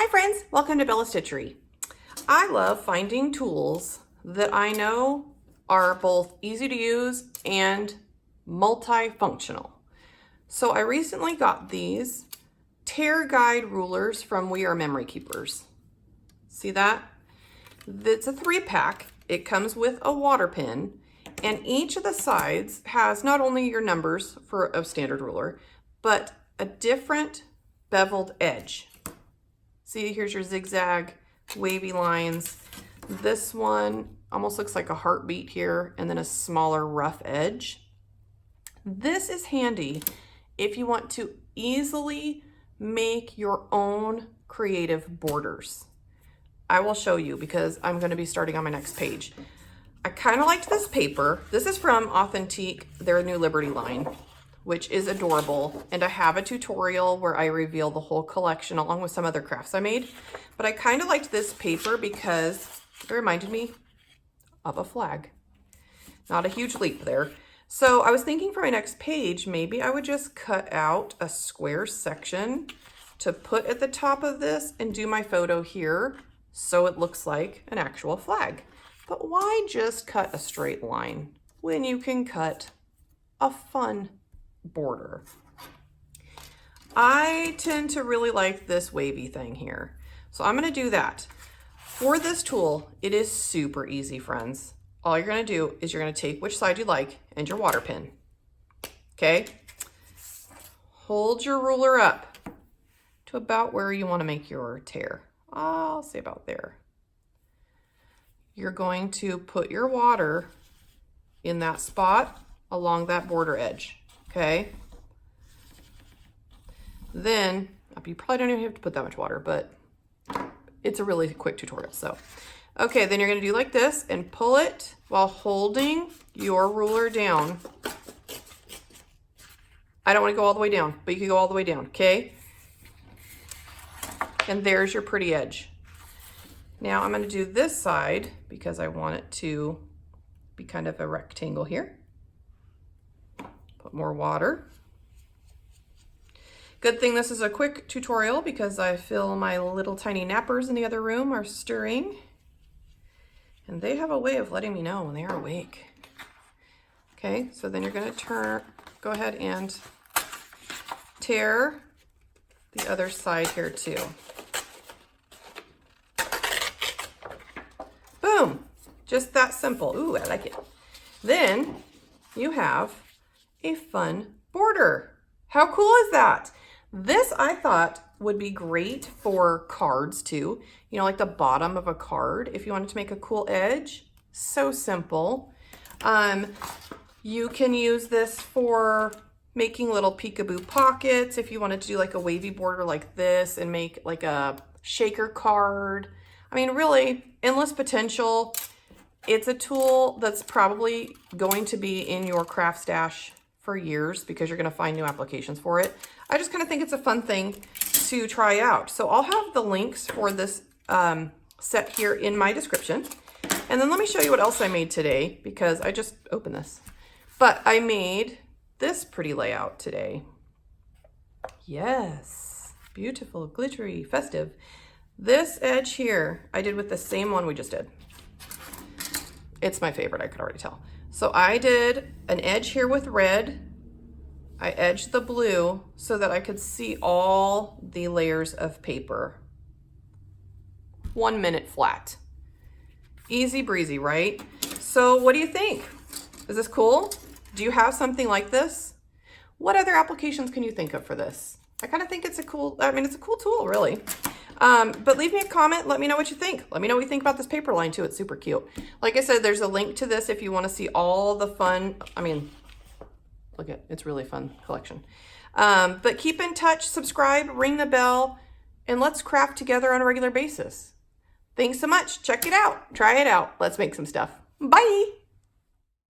Hi friends, welcome to Bella Stitchery. I love finding tools that I know are both easy to use and multifunctional. So I recently got these tear guide rulers from We Are Memory Keepers. See that? It's a 3-pack. It comes with a water pen, and each of the sides has not only your numbers for a standard ruler, but a different beveled edge. See, here's your zigzag, wavy lines. This one almost looks like a heartbeat here, and then a smaller rough edge. This is handy if you want to easily make your own creative borders. I will show you because I'm going to be starting on my next page. I kind of liked this paper. This is from Authentique, their New Liberty line, which is adorable. And I have a tutorial where I reveal the whole collection along with some other crafts I made. But I kind of liked this paper because it reminded me of a flag. Not a huge leap there. So I was thinking for my next page, maybe I would just cut out a square section to put at the top of this and do my photo here so it looks like an actual flag. But why just cut a straight line when you can cut a fun border? I tend to really like this wavy thing here. So I'm going to do that. For this tool, it is super easy, friends. All you're going to do is you're going to take which side you like and your water pen. Okay? Hold your ruler up to about where you want to make your tear. I'll say about there. You're going to put your water in that spot along that border edge. Okay. Then, you probably don't even have to put that much water, but it's a really quick tutorial. So, okay, then you're going to do like this and pull it while holding your ruler down. I don't want to go all the way down, but you can go all the way down. Okay. And there's your pretty edge. Now I'm going to do this side because I want it to be kind of a rectangle here. Put more water. Good thing this is a quick tutorial because I feel my little tiny nappers in the other room are stirring. And they have a way of letting me know when they are awake. Okay, so then you're going to go ahead and tear the other side here too. Boom, just that simple. Ooh, I like it. Then you have a fun border. How cool is that? This I thought would be great for cards too. You know, like the bottom of a card, if you wanted to make a cool edge. So simple. You can use this for making little peekaboo pockets if you wanted to do like a wavy border like this and make like a shaker card. I mean, really, endless potential. It's a tool that's probably going to be in your craft stash for years because you're going to find new applications for it. I just kind of think it's a fun thing to try out. So I'll have the links for this set here in my description. And then let me show you what else I made today because I just opened this. But I made this pretty layout today. Yes, beautiful, glittery, festive. This edge here, I did with the same one we just did. It's my favorite, I could already tell. So I did an edge here with red. I edged the blue so that I could see all the layers of paper. 1 minute flat. Easy breezy, right? So what do you think? Is this cool? Do you have something like this? What other applications can you think of for this? I kind of think it's a cool, it's a cool tool, really. But leave me a comment. Let me know what you think. Let me know what you think about this paper line too. It's super cute. Like I said, there's a link to this if you want to see all the fun. Look at it's really fun collection. But keep in touch, subscribe, ring the bell, and let's craft together on a regular basis. Thanks so much. Check it out. Try it out. Let's make some stuff. Bye.